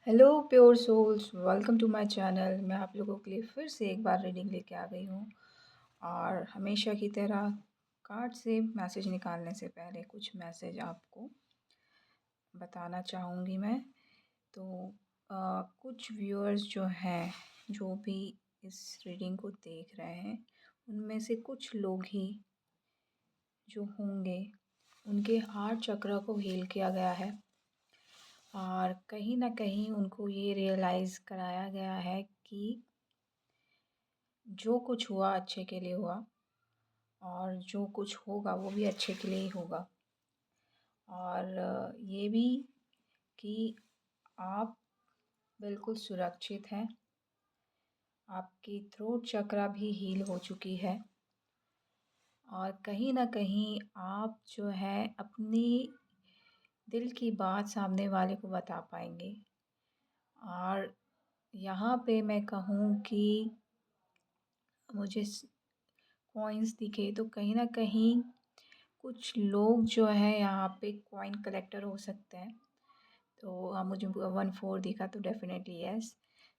Hello pure souls, welcome to my channel. मैं आप लोगों के लिए फिर से एक बार रीडिंग लेके आ गई हूँ। और हमेशा की तरह कार्ड से मैसेज निकालने से पहले कुछ मैसेज आपको बताना चाहूँगी मैं। तो कुछ व्यूअर्स जो हैं, जो भी इस रीडिंग को देख रहे हैं, उनमें से कुछ लोग ही जो होंगे उनके हार्ट चक्र को हील किया गया है। और कहीं न कहीं उनको ये रियलाइज़ कराया गया है कि जो कुछ हुआ अच्छे के लिए हुआ, और जो कुछ होगा वो भी अच्छे के लिए ही होगा। और ये भी कि आप बिल्कुल सुरक्षित हैं। आपकी थ्रोट चक्रा भी हील हो चुकी है। और कहीं न कहीं आप जो है अपनी दिल की बात सामने वाले को बता पाएँगे। और यहाँ पे मैं कहूँ कि मुझे कॉइन्स दिखे तो कहीं न कहीं कुछ लोग जो है यहाँ पे कॉइन कलेक्टर हो सकते हैं। तो मुझे 1-4 दिखा तो डेफ़िनेटली येस।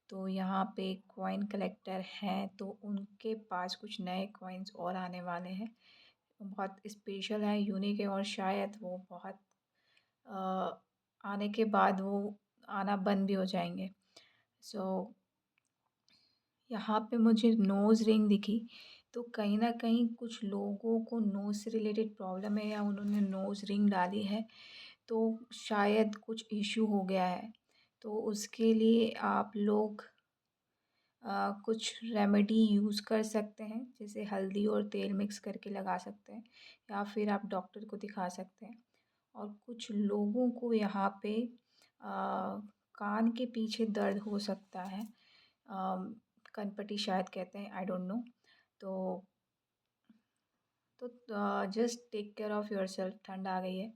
तो यहाँ पे कॉइन कलेक्टर हैं तो उनके पास कुछ नए कॉइन्स और आने वाले हैं। बहुत स्पेशल हैं, यूनिक है, और शायद वो बहुत आने के बाद वो आना बंद भी हो जाएँगे। सो यहाँ पे मुझे नोज़ रिंग दिखी, तो कहीं न कहीं कुछ लोगों को नोज़ से रिलेटेड प्रॉब्लम है, या उन्होंने नोज़ रिंग डाली है, तो शायद कुछ इश्यू हो गया है। तो उसके लिए आप लोग कुछ रेमेडी यूज़ कर सकते हैं, जैसे हल्दी और तेल मिक्स करके लगा सकते हैं, या फिर आप डॉक्टर को दिखा सकते हैं। और कुछ लोगों को यहाँ पे कान के पीछे दर्द हो सकता है, कनपटी शायद कहते हैं, आई डोंट नो। तो just take care of yourself. ठंड आ गई है,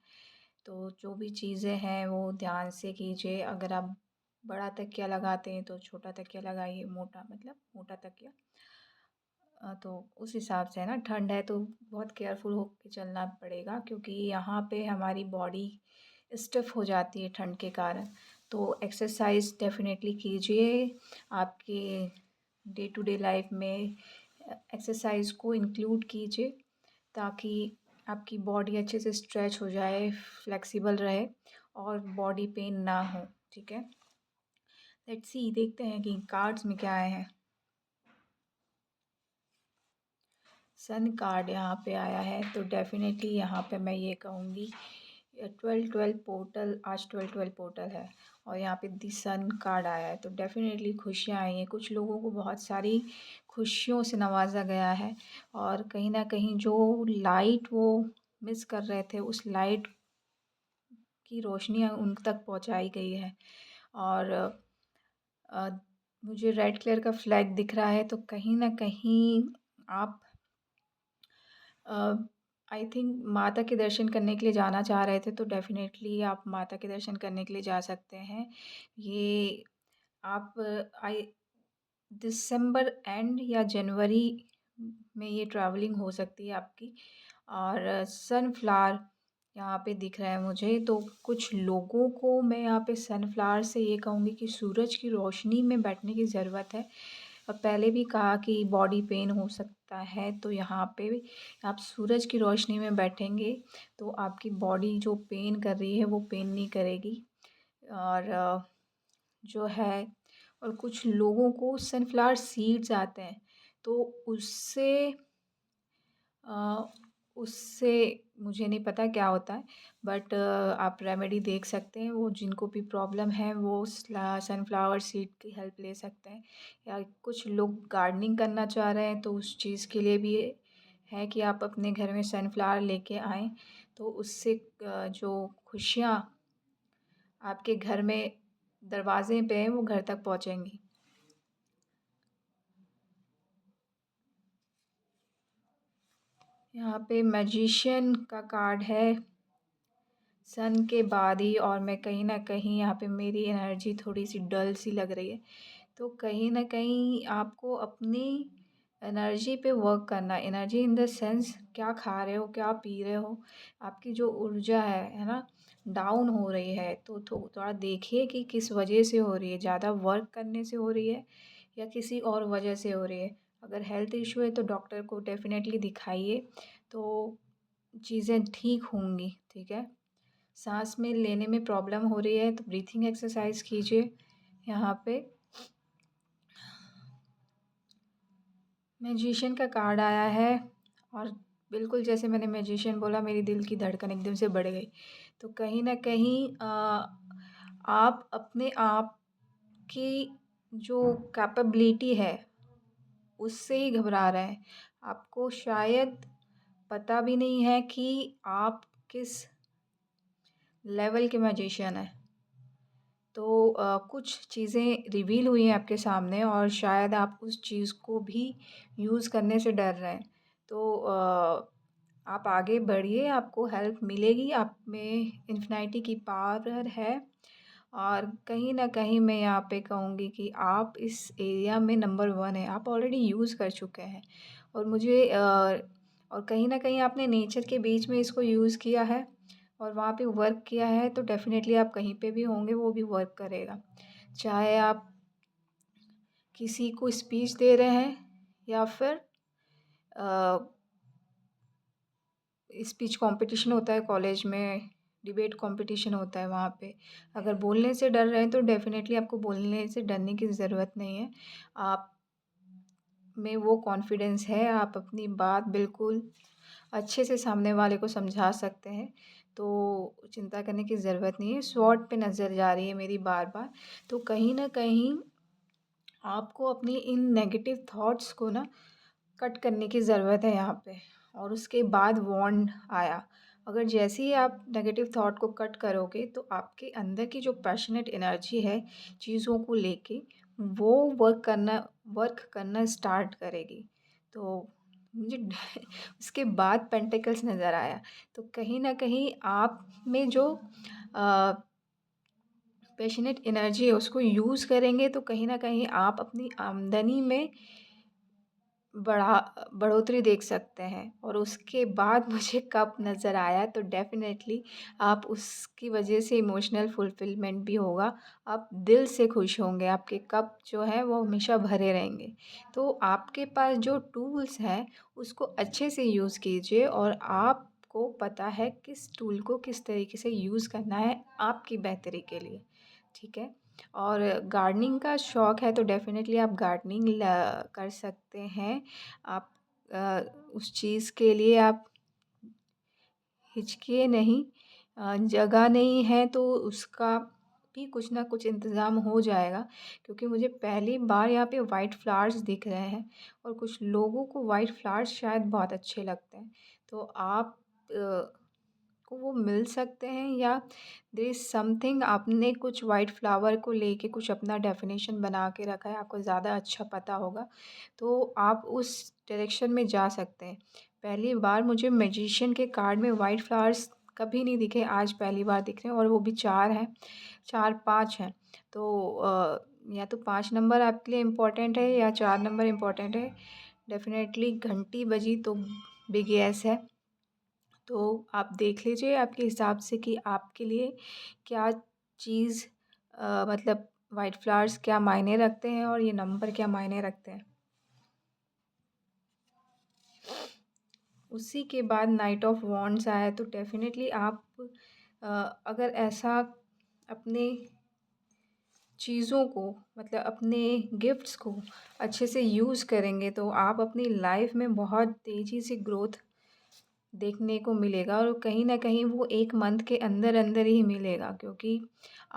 तो जो भी चीज़ें हैं वो ध्यान से कीजिए। अगर आप बड़ा तकिया लगाते हैं तो छोटा तकिया लगाइए, मोटा मतलब मोटा तकिया। तो उस हिसाब से है ना, ठंड है तो बहुत केयरफुल होके चलना पड़ेगा, क्योंकि यहाँ पे हमारी बॉडी स्टिफ़ हो जाती है ठंड के कारण। तो एक्सरसाइज़ डेफ़िनेटली कीजिए। आपके डे टू डे लाइफ़ में एक्सरसाइज़ को इंक्लूड कीजिए, ताकि आपकी बॉडी अच्छे से स्ट्रेच हो जाए, फ्लेक्सिबल रहे, और बॉडी पेन ना हो। ठीक है? लेट्स सी, देखते हैं कि कार्ड्स में क्या आए हैं। सन कार्ड यहाँ पे आया है, तो डेफ़िनेटली यहाँ पे मैं ये कहूँगी 12-12 पोर्टल, आज 12-12 पोर्टल है, और यहाँ पे दी सन कार्ड आया है, तो डेफ़िनेटली खुशियाँ आई हैं। कुछ लोगों को बहुत सारी खुशियों से नवाज़ा गया है, और कहीं न कहीं जो लाइट वो मिस कर रहे थे, उस लाइट की रोशनी उन तक पहुँचाई गई है। और अ, मुझे रेड कलर का फ्लैग दिख रहा है, तो कहीं न कहीं आप आई थिंक माता के दर्शन करने के लिए जाना चाह रहे थे, तो डेफ़िनेटली आप माता के दर्शन करने के लिए जा सकते हैं। ये आप आई दिसंबर एंड या जनवरी में ये ट्रैवलिंग हो सकती है आपकी। और सनफ्लावर यहाँ पे दिख रहा है मुझे, तो कुछ लोगों को मैं यहाँ पे सनफ्लावर से ये कहूँगी कि सूरज की रोशनी में बैठने की ज़रूरत है। और पहले भी कहा कि बॉडी पेन हो सकता है, तो यहाँ पे भी आप सूरज की रोशनी में बैठेंगे तो आपकी बॉडी जो पेन कर रही है वो पेन नहीं करेगी। और जो है, और कुछ लोगों को सनफ्लावर सीड्स आते हैं, तो अ, उससे मुझे नहीं पता क्या होता है, बट आप रेमेडी देख सकते हैं। वो जिनको भी प्रॉब्लम है वो सनफ्लावर सीड की हेल्प ले सकते हैं। या कुछ लोग गार्डनिंग करना चाह रहे हैं, तो उस चीज़ के लिए भी है कि आप अपने घर में सनफ्लावर लेके आएँ, तो उससे जो खुशियाँ आपके घर में दरवाज़े पे हैं वो घर तक पहुँचेंगी। यहाँ पे मैजिशियन का कार्ड है सन के बाद ही, और मैं कहीं न कहीं यहाँ पे मेरी एनर्जी थोड़ी-सी डल सी लग रही है। तो कहीं न कहीं आपको अपनी एनर्जी पे वर्क करना है। एनर्जी इन द सेंस क्या खा रहे हो, क्या पी रहे हो, आपकी जो ऊर्जा है ना? डाउन हो रही है तो थोड़ा देखिए कि किस वजह से हो रही है, ज़्यादा वर्क करने से हो रही है या किसी और वजह से हो रही है। अगर हेल्थ इशू है तो डॉक्टर को डेफ़िनेटली दिखाइए, तो चीज़ें ठीक होंगी, ठीक है? साँस में लेने में प्रॉब्लम हो रही है तो ब्रीथिंग एक्सरसाइज़ कीजिए। यहाँ पे मैजिशियन का कार्ड आया है और बिल्कुल जैसे मैंने मैजिशियन बोला मेरी दिल की धड़कन एकदम से बढ़ गई। तो कहीं न कहीं आप अपने आप की जो कैपेबिलिटी है उससे ही घबरा रहे हैं। आपको शायद पता भी नहीं है कि आप किस लेवल के मैजिशियन हैं। तो कुछ चीज़ें रिवील हुई हैं आपके सामने और शायद आप उस चीज़ को भी यूज़ करने से डर रहे हैं। तो आप आगे बढ़िए, आपको हेल्प मिलेगी, आप में इन्फिनिटी की पावर है और कहीं न कहीं मैं यहाँ पे कहूँगी कि आप इस एरिया में नंबर 1 हैं। आप ऑलरेडी यूज़ कर चुके हैं और और कहीं न कहीं आपने नेचर के बीच में इसको यूज़ किया है और वहाँ पे वर्क किया है तो डेफ़िनेटली आप कहीं पे भी होंगे वो भी वर्क करेगा। चाहे आप किसी को स्पीच दे रहे हैं या फिर अ, स्पीच कॉम्पिटिशन होता है कॉलेज में, डिबेट कॉम्पिटिशन होता है वहाँ पे। अगर बोलने से डर रहे हैं तो डेफ़िनेटली आपको बोलने से डरने की ज़रूरत नहीं है। आप में वो कॉन्फिडेंस है, आप अपनी बात बिल्कुल अच्छे से सामने वाले को समझा सकते हैं, तो चिंता करने की ज़रूरत नहीं है। स्वॉट पे नज़र जा रही है मेरी बार-बार, तो कहीं न कहीं आपको अपनी इन नेगेटिव थॉट्स को ना कट करने की ज़रूरत है यहाँ पे और उसके बाद वॉन्ड आया। अगर जैसे ही आप नेगेटिव थॉट को कट करोगे तो आपके अंदर की जो पैशनेट एनर्जी है चीज़ों को लेके वो वर्क करना स्टार्ट करेगी। तो मुझे उसके बाद पेंटिकल्स नज़र आया। तो कहीं न कहीं आप में जो अ, पैशनेट एनर्जी है उसको यूज़ करेंगे तो कहीं न कहीं आप अपनी आमदनी में बढ़ोतरी देख सकते हैं और उसके बाद मुझे कप नज़र आया तो डेफ़िनेटली आप उसकी वजह से इमोशनल फुलफ़िलमेंट भी होगा। आप दिल से खुश होंगे, आपके कप जो है वो हमेशा भरे रहेंगे। तो आपके पास जो टूल्स हैं उसको अच्छे से यूज़ कीजिए और आपको पता है किस टूल को किस तरीके से यूज़ करना है आपकी बेहतरी के लिए, ठीक है? और गार्डनिंग का शौक़ है तो डेफ़िनेटली आप गार्डनिंग कर सकते हैं। आप अ, उस चीज़ के लिए आप हिचकिए नहीं। जगह नहीं है तो उसका भी कुछ ना कुछ इंतज़ाम हो जाएगा क्योंकि मुझे पहली बार यहाँ पे वाइट फ्लावर्स दिख रहे हैं और कुछ लोगों को वाइट फ्लावर्स शायद बहुत अच्छे लगते हैं। तो आप को वो मिल सकते हैं या देयर इज़ समथिंग आपने कुछ वाइट फ्लावर को लेके कुछ अपना डेफ़िनेशन बना के रखा है, आपको ज़्यादा अच्छा पता होगा, तो आप उस डायरेक्शन में जा सकते हैं। पहली बार मुझे मैजिशियन के कार्ड में वाइट फ्लावर्स कभी नहीं दिखे, आज पहली बार दिख रहे हैं और वो भी 4 हैं, 4-5 हैं। तो या तो 5 नंबर आपके लिए इम्पोर्टेंट है या 4 नंबर इम्पोर्टेंट है। डेफ़िनेटली घंटी बजी तो बिग येस है। तो आप देख लीजिए आपके हिसाब से कि आपके लिए क्या चीज़ मतलब वाइट फ्लावर्स क्या मायने रखते हैं और ये नंबर क्या मायने रखते हैं। उसी के बाद नाइट ऑफ वॉन्ड्स आया तो डेफ़िनेटली आप अगर ऐसा अपने चीज़ों को मतलब अपने गिफ्ट्स को अच्छे से यूज़ करेंगे तो आप अपनी लाइफ में बहुत तेज़ी से ग्रोथ देखने को मिलेगा और कहीं न कहीं वो 1 मंथ के अंदर-अंदर ही मिलेगा क्योंकि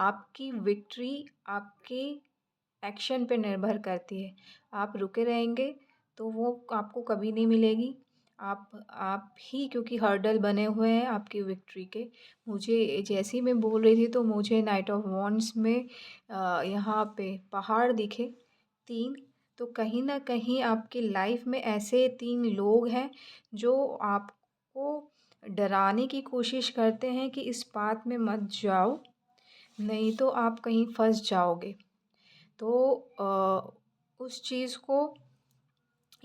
आपकी विक्ट्री आपके एक्शन पे निर्भर करती है। आप रुके रहेंगे तो वो आपको कभी नहीं मिलेगी। आप ही क्योंकि हर्डल बने हुए हैं आपकी विक्ट्री के। मुझे जैसे ही मैं बोल रही थी तो मुझे नाइट ऑफ वॉन्ड्स में यहाँ पे पहाड़ दिखे 3 तो कहीं न कहीं आपकी लाइफ में ऐसे 3 लोग हैं जो आपको डराने की कोशिश करते हैं कि इस बात में मत जाओ, नहीं तो आप कहीं फँस जाओगे। तो उस चीज़ को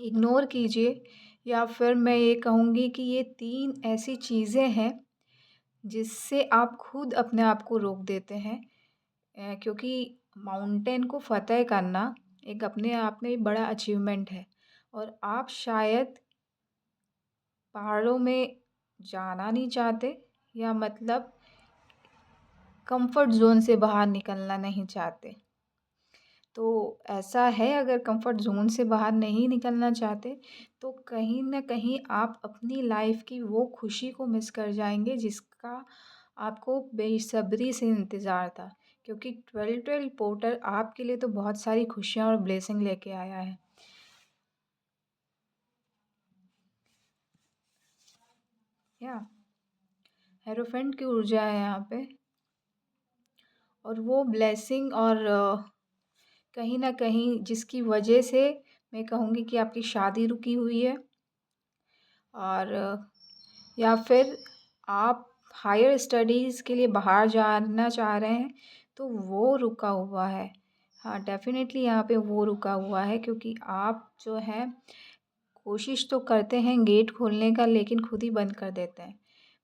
इग्नोर कीजिए या फिर मैं ये कहूँगी कि ये 3 ऐसी चीज़ें हैं जिससे आप खुद अपने आप को रोक देते हैं। क्योंकि माउंटेन को फ़तेह करना एक अपने आप में बड़ा अचीवमेंट है और आप शायद पहाड़ों में जाना नहीं चाहते या मतलब कंफर्ट ज़ोन से बाहर निकलना नहीं चाहते। तो ऐसा है, अगर कंफर्ट ज़ोन से बाहर नहीं निकलना चाहते तो कहीं न कहीं आप अपनी लाइफ़ की वो खुशी को मिस कर जाएँगे जिसका आपको बेसब्री से इंतज़ार था। क्योंकि 12-12 पोर्टर आपके लिए तो बहुत सारी खुशियाँ और ब्लेसिंग लेके आया है। या हेरोफेंट की ऊर्जा है यहाँ पे और वो ब्लेसिंग और कहीं न कहीं जिसकी वजह से मैं कहूँगी कि आपकी शादी रुकी हुई है और या फिर आप हायर स्टडीज़ के लिए बाहर जाना चाह रहे हैं, तो वो रुका हुआ है। हाँ, डेफ़िनेटली यहाँ पे वो रुका हुआ है क्योंकि आप जो है कोशिश तो करते हैं गेट खोलने का लेकिन खुद ही बंद कर देते हैं।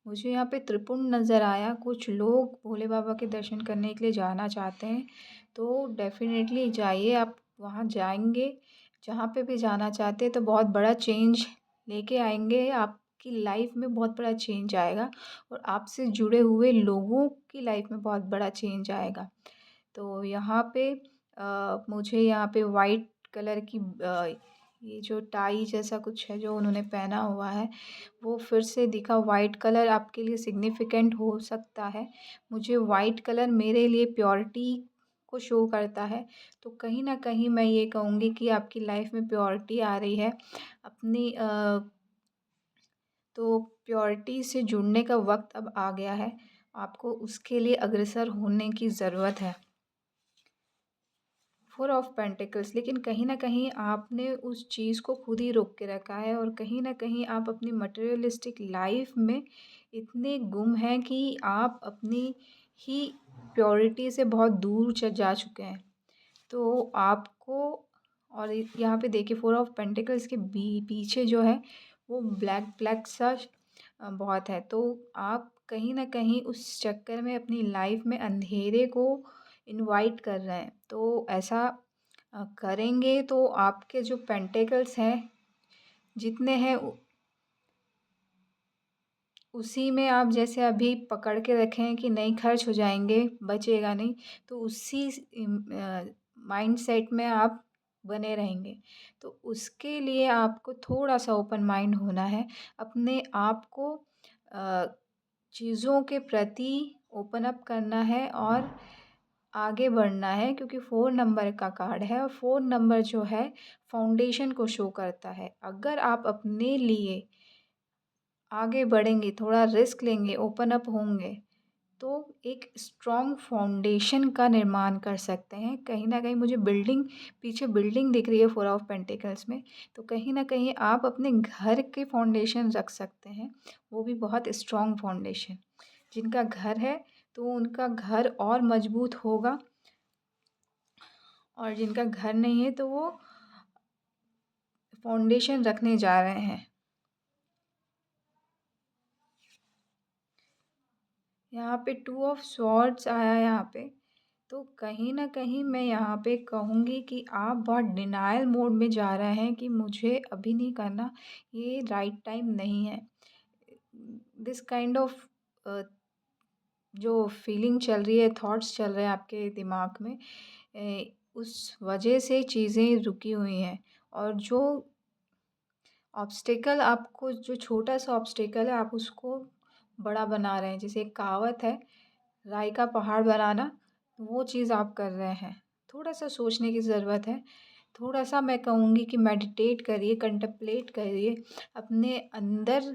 मुझे यहाँ पे त्रिपुंड नज़र आया, कुछ लोग भोले बाबा के दर्शन करने के लिए जाना चाहते हैं, तो डेफ़िनेटली जाइए, आप वहाँ जाएँगे, जहाँ पे भी जाना चाहते हैं तो बहुत बड़ा चेंज लेके आएँगे, आपकी लाइफ़ में बहुत बड़ा चेंज आएगा और आपसे जुड़े हुए लोगों की लाइफ़ में बहुत बड़ा चेंज आएगा। तो यहाँ पे मुझे यहाँ पे वाइट कलर की ये जो टाई जैसा कुछ है जो उन्होंने पहना हुआ है, वो फिर से दिखा। वाइट कलर आपके लिए सिग्निफिकेंट हो सकता है। मुझे वाइट कलर मेरे लिए प्योरिटी को शो करता है। तो कहीं न कहीं मैं ये कहूँगी कि आपकी लाइफ़ में प्योरिटी आ रही है। अपनी तो प्योरिटी से जुड़ने का वक़्त अब आ गया है। आपको उसके लिए अग्रसर होने की ज़रूरत है। 4 ऑफ पेंटिकल्स, लेकिन कहीं न कहीं आपने उस चीज़ को खुद ही रोक के रखा है और कहीं न कहीं आप अपनी मटेरियलिस्टिक लाइफ़ में इतने गुम हैं कि आप अपनी ही प्योरिटी से बहुत दूर जा चुके हैं। तो आपको और यहाँ पे देखिए 4 ऑफ पेंटिकल्स के पीछे जो है वो ब्लैक ब्लैक सा बहुत है। तो आप कहीं न कहीं उस चक्कर में अपनी लाइफ़ में अंधेरे को इनवाइट कर रहे हैं। तो ऐसा करेंगे तो आपके जो पेंटिकल्स हैं जितने हैं उसी में आप जैसे अभी पकड़ के रखे हैं कि नहीं खर्च हो जाएँगे, बचेगा नहीं, तो उसी माइंडसेट में आप बने रहेंगे। तो उसके लिए आपको थोड़ा-सा ओपन माइंड होना है। अपने आप को अ, चीज़ों के प्रति ओपन अप करना है और आगे बढ़ना है क्योंकि 4 नंबर का कार्ड है और 4 नंबर जो है फाउंडेशन को शो करता है। अगर आप अपने लिए आगे बढ़ेंगे, थोड़ा रिस्क लेंगे, ओपन अप होंगे, तो एक स्ट्रॉन्ग फाउंडेशन का निर्माण कर सकते हैं। कहीं न कहीं मुझे बिल्डिंग पीछे बिल्डिंग दिख रही है 4 ऑफ पेंटिकल्स में, तो कहीं न कहीं आप अपने घर के फाउंडेशन रख सकते हैं, वो भी बहुत स्ट्रॉन्ग फाउंडेशन। जिनका घर है, तो उनका घर और मजबूत होगा और जिनका घर नहीं है, तो वो फाउंडेशन रखने जा रहे हैं। यहाँ पे 2 ऑफ स्वॉर्ड्स आया है यहाँ पे। तो कहीं न कहीं मैं यहाँ पे कहूँगी कि आप बहुत डिनायल मोड में जा रहे हैं कि मुझे अभी नहीं करना, ये राइट टाइम नहीं है। दिस काइंड ऑफ जो फीलिंग चल रही है, थॉट्स चल रहे हैं आपके दिमाग में, उस वजह से चीज़ें रुकी हुई हैं और जो ऑब्स्टेकल आपको जो छोटा-सा ऑब्स्टेकल है, आप उसको बड़ा बना रहे हैं। जैसे एक कहावत है, राई का पहाड़ बनाना, वो चीज़ आप कर रहे हैं। थोड़ा-सा सोचने की ज़रूरत है। थोड़ा-सा मैं कहूँगी कि मेडिटेट करिए, कंटेम्पलेट करिए, अपने अंदर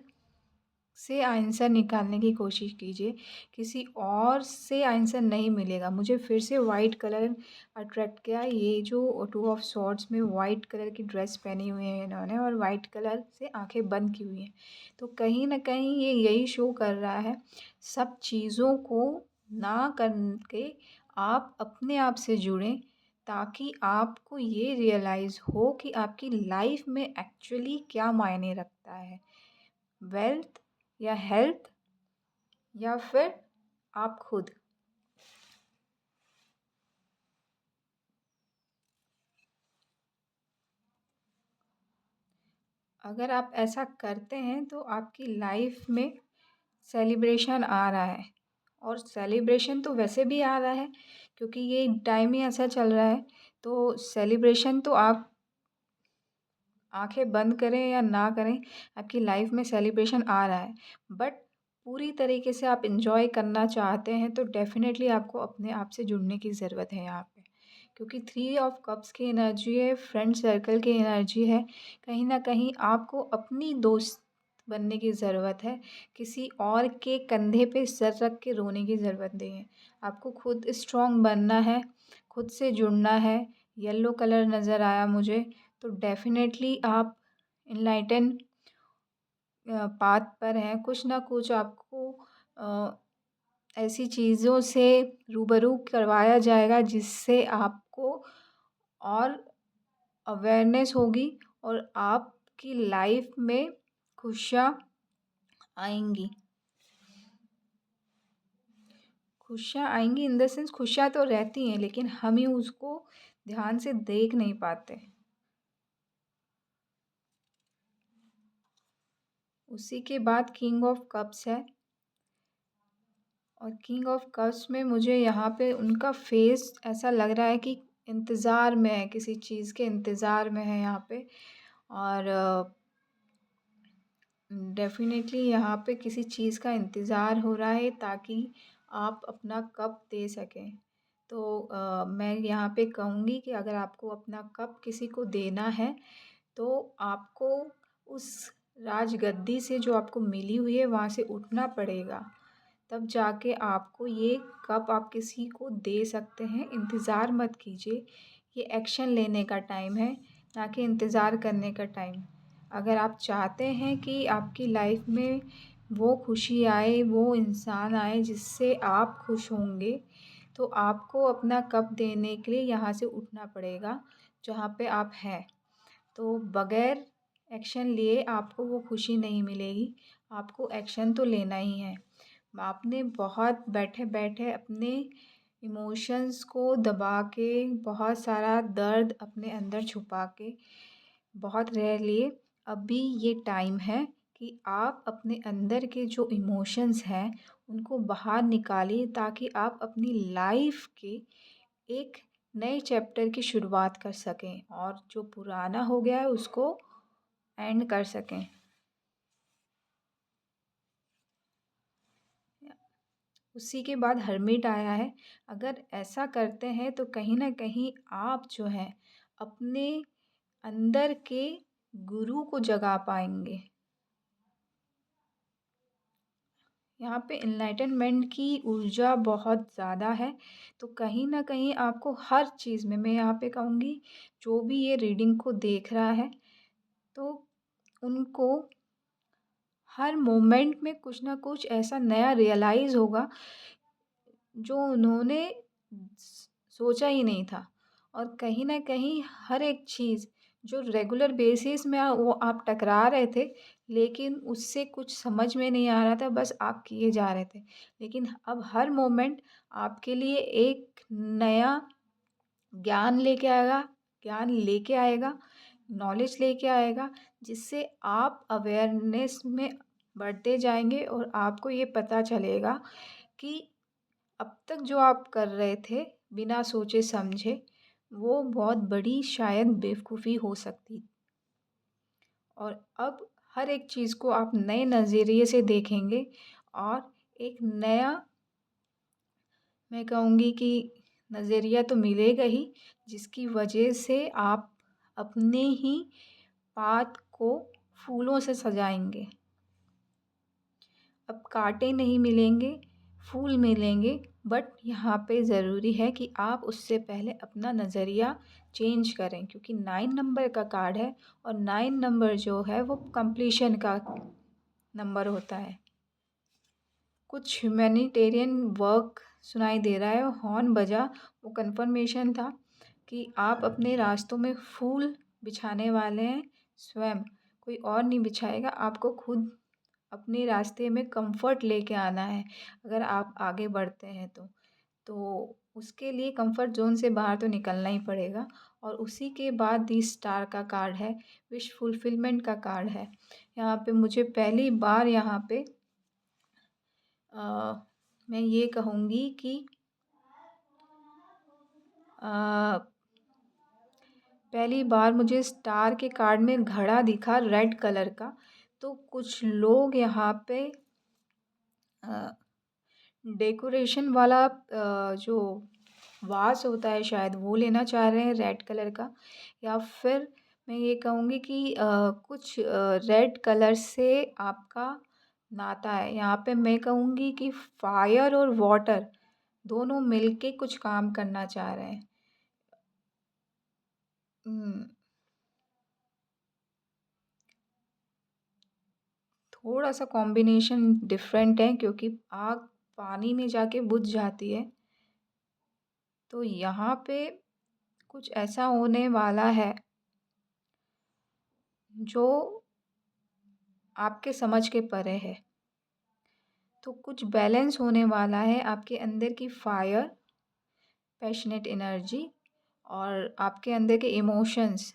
से आंसर निकालने की कोशिश कीजिए। किसी और से आंसर नहीं मिलेगा। मुझे फिर से वाइट कलर अट्रैक्ट किया। ये जो 2 ऑफ सॉर्ड्स में वाइट कलर की ड्रेस पहनी हुई है इन्होंने और वाइट कलर से आँखें बंद की हुई हैं। तो कहीं न कहीं ये यही शो कर रहा है, सब चीज़ों को ना करके आप अपने आप से जुड़ें, ताकि आपको ये रियलाइज़ हो कि आपकी लाइफ़ में एक्चुअली क्या मायने रखता है। वेल्थ या हेल्थ या फिर आप खुद। अगर आप ऐसा करते हैं तो आपकी लाइफ में सेलिब्रेशन आ रहा है, और सेलिब्रेशन तो वैसे भी आ रहा है क्योंकि ये टाइम ही ऐसा चल रहा है। तो सेलिब्रेशन तो आप आंखें बंद करें या ना करें, आपकी लाइफ में सेलिब्रेशन आ रहा है। बट पूरी तरीके से आप इंजॉय करना चाहते हैं तो डेफिनेटली आपको अपने आप से जुड़ने की ज़रूरत है यहाँ पे, क्योंकि थ्री ऑफ कप्स की एनर्जी है, फ्रेंड सर्कल की एनर्जी है। कहीं ना कहीं आपको अपनी दोस्त बनने की ज़रूरत है, किसी और के कंधे पे सर रख के रोने की ज़रूरत नहीं है। आपको खुद स्ट्रांग बनना है, खुद से जुड़ना है। येलो कलर नज़र आया मुझे, तो डेफिनेटली आप इनलाइटन पाथ पर हैं। कुछ ना कुछ आपको ऐसी चीज़ों से रूबरू करवाया जाएगा जिससे आपको और अवेयरनेस होगी, और आपकी लाइफ में खुशियाँ आएंगी। खुशियाँ आएंगी इन द सेंस, खुशियाँ तो रहती हैं लेकिन हम ही उसको ध्यान से देख नहीं पाते। उसी के बाद किंग ऑफ कप्स है, और किंग ऑफ कप्स में मुझे यहाँ पे उनका फेस ऐसा लग रहा है कि इंतज़ार में है, किसी चीज़ के इंतज़ार में है यहाँ पे। और डेफ़िनेटली यहाँ पे किसी चीज़ का इंतज़ार हो रहा है ताकि आप अपना कप दे सकें। तो मैं यहाँ पे कहूँगी कि अगर आपको अपना कप किसी को देना है तो आपको उस राजगद्दी से जो आपको मिली हुई है वहाँ से उठना पड़ेगा, तब जाके आपको ये कप आप किसी को दे सकते हैं। इंतज़ार मत कीजिए, ये एक्शन लेने का टाइम है, ना कि इंतज़ार करने का टाइम। अगर आप चाहते हैं कि आपकी लाइफ में वो खुशी आए, वो इंसान आए जिससे आप खुश होंगे, तो आपको अपना कप देने के लिए यहाँ से उठना पड़ेगा जहाँ पे आप हैं। तो बगैर एक्शन लिए आपको वो खुशी नहीं मिलेगी, आपको एक्शन तो लेना ही है। आपने बहुत बैठे-बैठे अपने इमोशंस को दबा के, बहुत सारा दर्द अपने अंदर छुपा के बहुत रह लिए। अभी ये टाइम है कि आप अपने अंदर के जो इमोशंस हैं उनको बाहर निकालिए, ताकि आप अपनी लाइफ के एक नए चैप्टर की शुरुआत कर सकें और जो पुराना हो गया है उसको एंड कर सकें। उसी के बाद हर्मिट आया है। अगर ऐसा करते हैं तो कहीं न कहीं आप जो हैं अपने अंदर के गुरु को जगा पाएँगे। यहाँ पे एनलाइटनमेंट की ऊर्जा बहुत ज़्यादा है, तो कहीं न कहीं आपको हर चीज़ में, मैं यहाँ पे कहूँगी, जो भी ये रीडिंग को देख रहा है, तो उनको हर मोमेंट में कुछ ना कुछ ऐसा नया रियलाइज़ होगा जो उन्होंने सोचा ही नहीं था। और कहीं न कहीं हर एक चीज़ जो रेगुलर बेसिस में वो आप टकरा रहे थे, लेकिन उससे कुछ समझ में नहीं आ रहा था, बस आप किए जा रहे थे। लेकिन अब हर मोमेंट आपके लिए एक नया ज्ञान लेके आएगा, नॉलेज लेके आएगा, जिससे आप अवेयरनेस में बढ़ते जाएँगे और आपको ये पता चलेगा कि अब तक जो आप कर रहे थे बिना सोचे समझे, वो बहुत बड़ी शायद बेवकूफ़ी हो सकती। और अब हर एक चीज़ को आप नए नज़रिए से देखेंगे, और एक नया, मैं कहूँगी कि नज़रिया तो मिलेगा ही, जिसकी वजह से आप अपने ही पाथ को फूलों से सजाएँगे। अब काँटे नहीं मिलेंगे, फूल मिलेंगे, बट यहाँ पे ज़रूरी है कि आप उससे पहले अपना नज़रिया चेंज करें, क्योंकि 9 नंबर का कार्ड है, और 9 नंबर जो है वो कंप्लीशन का नंबर होता है। कुछ ह्यूमैनिटेरियन वर्क सुनाई दे रहा है, हॉर्न बजा, वो कन्फर्मेशन था कि आप अपने रास्तों में फूल बिछाने वाले हैं स्वयं, कोई और नहीं बिछाएगा, आपको खुद अपने रास्ते में कंफर्ट लेके आना है अगर आप आगे बढ़ते हैं तो उसके लिए कंफर्ट ज़ोन से बाहर तो निकलना ही पड़ेगा। और उसी के बाद दी स्टार का कार्ड है, विश फुलफिलमेंट का कार्ड है। यहाँ पे मुझे पहली बार यहाँ पे अ, मैं ये कहूँगी कि अ, पहली बार मुझे स्टार के कार्ड में घड़ा दिखा रेड कलर का। तो कुछ लोग यहाँ पे अ, डेकोरेशन वाला जो वास होता है शायद वो लेना चाह रहे हैं रेड कलर का। या फिर मैं ये कहूँगी कि कुछ रेड कलर से आपका नाता है। यहाँ पे मैं कहूँगी कि फायर और वाटर दोनों मिलके कुछ काम करना चाह रहे हैं। हुँ, थोड़ा-सा कॉम्बिनेशन डिफरेंट है क्योंकि आग पानी में जाके बुझ जाती है। तो यहाँ पे कुछ ऐसा होने वाला है जो आपके समझ के परे है। तो कुछ बैलेंस होने वाला है आपके अंदर की फायर, पैशनेट एनर्जी और आपके अंदर के इमोशंस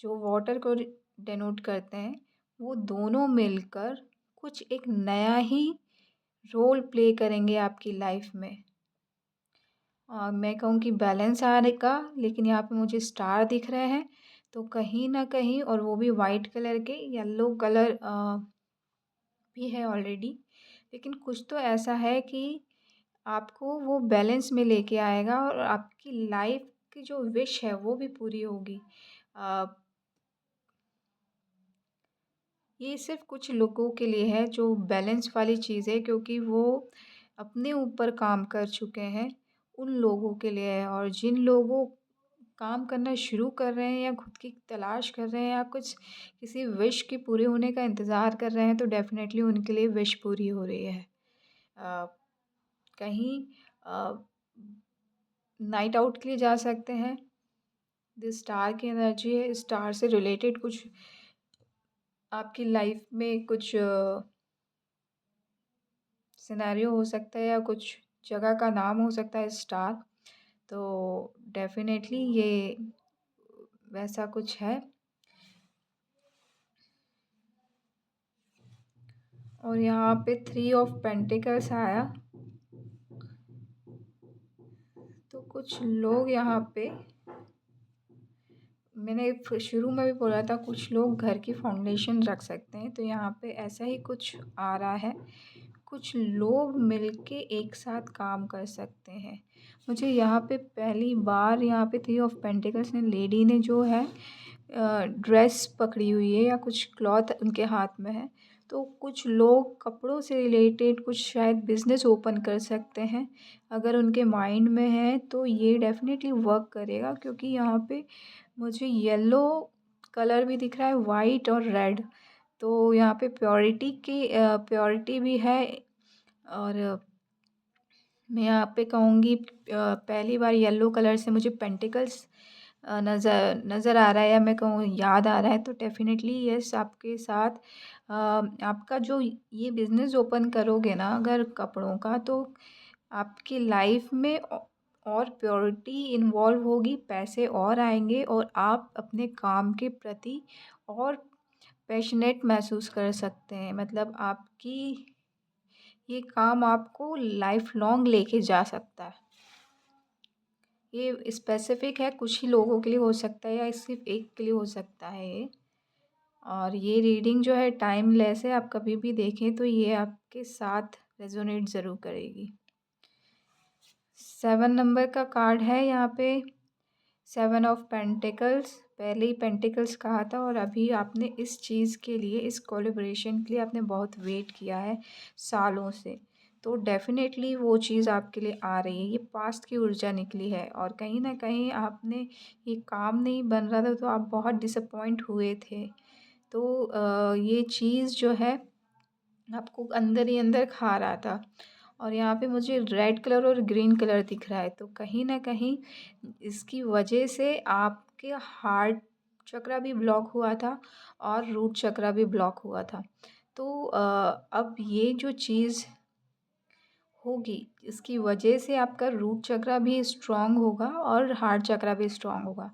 जो वाटर को डेनोट करते हैं, वो दोनों मिलकर कुछ एक नया ही रोल प्ले करेंगे आपकी लाइफ में। मैं कहूँ कि बैलेंस आएगा, लेकिन यहाँ पे मुझे स्टार दिख रहे हैं। तो कहीं न कहीं और वो भी वाइट कलर के, येलो कलर भी है ऑलरेडी। लेकिन कुछ तो ऐसा है कि आपको वो बैलेंस में लेके आएगा और आपकी लाइफ की जो विश है वो भी पूरी होगी। अ, ये सिर्फ़ कुछ लोगों के लिए है जो बैलेंस वाली चीज़ है क्योंकि वो अपने ऊपर काम कर चुके हैं, उन लोगों के लिए है। और जिन लोगों काम करना शुरू कर रहे हैं या खुद की तलाश कर रहे हैं या कुछ किसी विश के पूरे होने का इंतज़ार कर रहे हैं तो डेफ़िनेटली उनके लिए विश पूरी हो रही है। अ, कहीं अ, नाइट आउट के लिए जा सकते हैं। द स्टार की एनर्जी है, स्टार से रिलेटेड कुछ आपकी लाइफ में कुछ सिनेरियो हो सकता है या कुछ जगह का नाम हो सकता है स्टार। तो डेफ़िनेटली ये वैसा कुछ है। और यहाँ पे थ्री ऑफ पेंटिकल्स आया। तो कुछ लोग यहाँ पे मैंने शुरू में भी बोला था कुछ लोग घर की फाउंडेशन रख सकते हैं, तो यहाँ पे ऐसा ही कुछ आ रहा है। कुछ लोग मिलके एक साथ काम कर सकते हैं। मुझे यहाँ पे पहली बार यहाँ पे थ्री ऑफ पेंटिकल्स ने लेडी ने जो है ड्रेस पकड़ी हुई है या कुछ क्लॉथ उनके हाथ में है। तो कुछ लोग कपड़ों से रिलेटेड कुछ शायद बिज़नेस ओपन कर सकते हैं। अगर उनके माइंड में है तो ये डेफ़िनेटली वर्क करेगा क्योंकि यहाँ पे मुझे येलो कलर भी दिख रहा है, वाइट और रेड। तो यहाँ पे प्योरिटी भी है। और मैं यहाँ पे कहूँगी पहली बार येलो कलर से मुझे पेंटिकल्स नज़र नज़र आ रहा है या मैं कहूँ याद आ रहा है। तो डेफ़िनेटली यस आपके साथ आपका जो ये बिज़नेस ओपन करोगे ना अगर कपड़ों का तो आपकी लाइफ में और प्योरिटी इन्वॉल्व होगी, पैसे और आएँगे और आप अपने काम के प्रति और पैशनेट महसूस कर सकते हैं। मतलब आपकी ये काम आपको लाइफ लॉन्ग लेके जा सकता है। ये स्पेसिफ़िक है, कुछ ही लोगों के लिए हो सकता है या सिर्फ़ एक के लिए हो सकता है ये। और ये रीडिंग जो है टाइमलेस है, आप कभी भी देखें तो ये आपके साथ रेज़ोनेट ज़रूर करेगी। 7 नंबर का कार्ड है यहाँ पे, 7 ऑफ पेंटिकल्स। पहले ही पेंटिकल्स कहा था और अभी आपने इस चीज़ के लिए, इस कोलैबोरेशन के लिए आपने बहुत वेट किया है सालों से। तो डेफ़िनेटली वो चीज़ आपके लिए आ रही है। ये पास्ट की ऊर्जा निकली है और कहीं न कहीं आपने ये काम नहीं बन रहा था तो आप बहुत डिसअपॉइंट हुए थे। तो ये चीज़ जो है आपको अंदर ही अंदर खा रहा था। और यहाँ पे मुझे रेड कलर और ग्रीन कलर दिख रहा है तो कहीं न कहीं इसकी वजह से आपके हार्ट चक्रा भी ब्लॉक हुआ था और रूट चक्रा भी ब्लॉक हुआ था। तो अब ये जो चीज़ होगी, इसकी वजह से आपका रूट चक्रा भी स्ट्रॉन्ग होगा और हार्ट चक्रा भी स्ट्रॉन्ग होगा।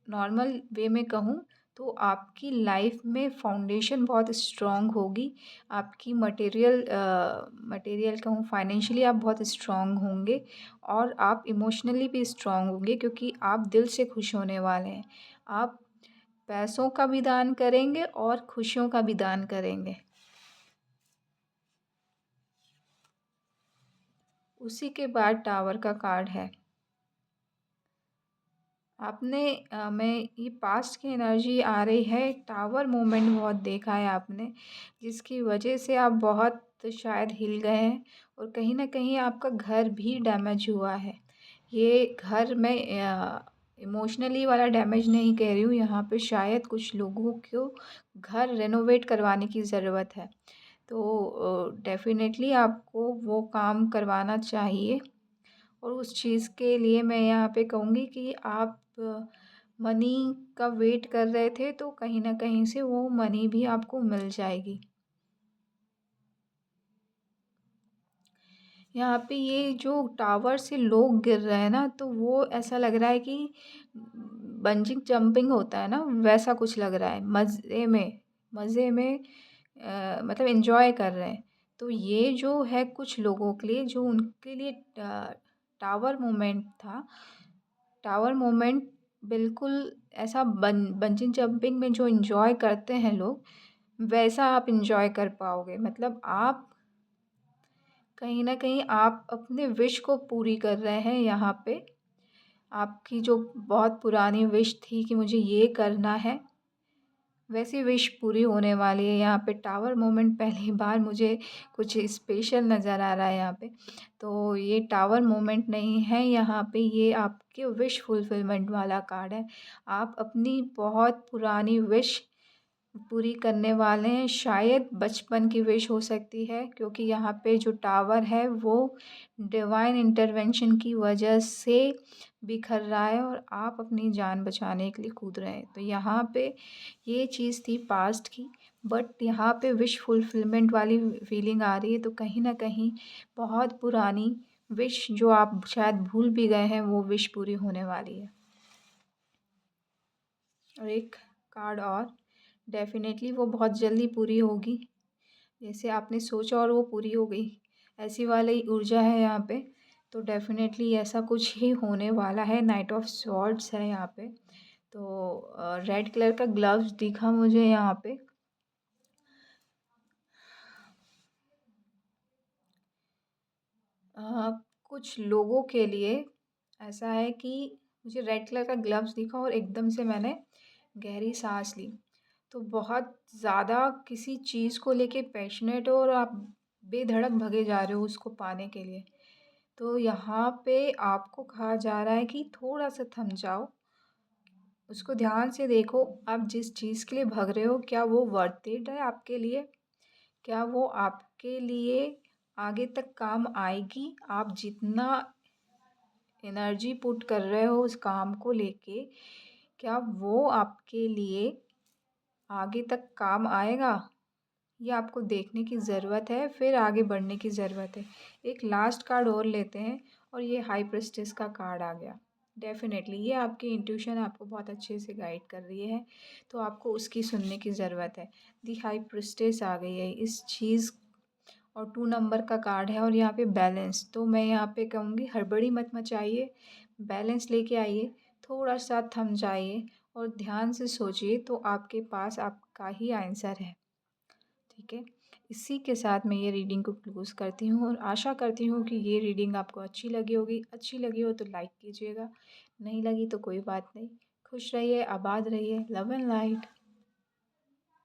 नॉर्मल वे में कहूँ तो आपकी लाइफ में फाउंडेशन बहुत स्ट्रॉन्ग होगी। आपकी मटेरियल कहूँ फाइनेंशियली आप बहुत स्ट्रॉन्ग होंगे और आप इमोशनली भी स्ट्रॉन्ग होंगे क्योंकि आप दिल से खुश होने वाले हैं। आप पैसों का भी दान करेंगे और खुशियों का भी दान करेंगे। उसी के बाद टावर का कार्ड है। आपने मैं ये पास्ट की एनर्जी आ रही है, टावर मूवमेंट बहुत देखा है आपने, जिसकी वजह से आप बहुत शायद हिल गए हैं और कहीं न कहीं आपका घर भी डैमेज हुआ है। ये घर में इमोशनली वाला डैमेज नहीं कह रही हूँ, यहाँ पे शायद कुछ लोगों को घर रेनोवेट करवाने की ज़रूरत है। तो डेफ़िनेटली आपको वो काम करवाना चाहिए और उस चीज़ के लिए मैं यहाँ पे कहूँगी कि आप मनी का वेट कर रहे थे तो कहीं न कहीं से वो मनी भी आपको मिल जाएगी। यहाँ पे ये जो टावर से लोग गिर रहे हैं ना तो वो ऐसा लग रहा है कि बंजिंग जंपिंग होता है ना वैसा कुछ लग रहा है मज़े में मतलब एंजॉय कर रहे हैं। तो ये जो है कुछ लोगों के लिए जो उनके लिए टावर मोमेंट था, टावर मोमेंट बिल्कुल ऐसा बंजिंग जंपिंग में जो एंजॉय करते हैं लोग वैसा आप एंजॉय कर पाओगे। मतलब आप कहीं न कहीं आप अपने विश को पूरी कर रहे हैं यहाँ पे। आपकी जो बहुत पुरानी विश थी कि मुझे ये करना है, वैसी विश पूरी होने वाली है। यहाँ पे टावर मोमेंट पहली बार मुझे कुछ स्पेशल नज़र आ रहा है यहाँ पे। तो ये टावर मोमेंट नहीं है, यहाँ पे ये आपके विश फुलफिलमेंट वाला कार्ड है। आप अपनी बहुत पुरानी विश पूरी करने वाले हैं। शायद बचपन की विश हो सकती है क्योंकि यहाँ पे जो टावर है वो डिवाइन इंटरवेंशन की वजह से बिखर रहा है और आप अपनी जान बचाने के लिए कूद रहे हैं। तो यहाँ पे ये चीज़ थी पास्ट की, बट यहाँ पे विश फुलफिलमेंट वाली फीलिंग आ रही है। तो कहीं न कहीं बहुत पुरानी विश जो आप शायद भूल भी गए हैं वो विश पूरी होने वाली है। और एक कार्ड और डेफ़िनेटली वो बहुत जल्दी पूरी होगी। जैसे आपने सोचा और वो पूरी हो गई, ऐसी वाली ऊर्जा है यहाँ पे। तो डेफ़िनेटली ऐसा कुछ ही होने वाला है। नाइट ऑफ स्वॉर्ड्स है यहाँ पे। तो रेड कलर का ग्लव्स दिखा मुझे यहाँ पे। कुछ लोगों के लिए ऐसा है कि मुझे रेड कलर का ग्लव्स दिखा और एकदम से मैंने गहरी सांस ली। तो बहुत ज़्यादा किसी चीज़ को लेके पैशनेट हो और आप बेधड़क भगे जा रहे हो उसको पाने के लिए। तो यहाँ पे आपको कहा जा रहा है कि थोड़ा सा थम जाओ, उसको ध्यान से देखो। आप जिस चीज़ के लिए भग रहे हो क्या वो वर्थ इट है आपके लिए? क्या वो आपके लिए आगे तक काम आएगी? आप जितना एनर्जी पुट कर रहे हो उस काम को लेके, क्या वो आपके लिए आगे तक काम आएगा? ये आपको देखने की ज़रूरत है, फिर आगे बढ़ने की ज़रूरत है। एक लास्ट कार्ड और लेते हैं और ये हाई प्रीस्टेस का कार्ड आ गया। डेफ़िनेटली ये आपकी इंट्यूशन आपको बहुत अच्छे से गाइड कर रही है, तो आपको उसकी सुनने की ज़रूरत है। दी हाई प्रीस्टेस आ गई है इस चीज़ और 2 नंबर का कार्ड है और यहाँ पे बैलेंस। तो मैं यहाँ पे कहूँगी हड़बड़ी मत मचाइए, बैलेंस लेके आइए, थोड़ा-सा थम जाइए और ध्यान से सोचिए तो आपके पास आपका ही आंसर है। ठीक है? इसी के साथ मैं ये रीडिंग को क्लोज़ करती हूँ और आशा करती हूँ कि ये रीडिंग आपको अच्छी लगी होगी। अच्छी लगी हो तो लाइक कीजिएगा, नहीं लगी तो कोई बात नहीं। खुश रहिए, आबाद रहिए, लव एंड लाइट।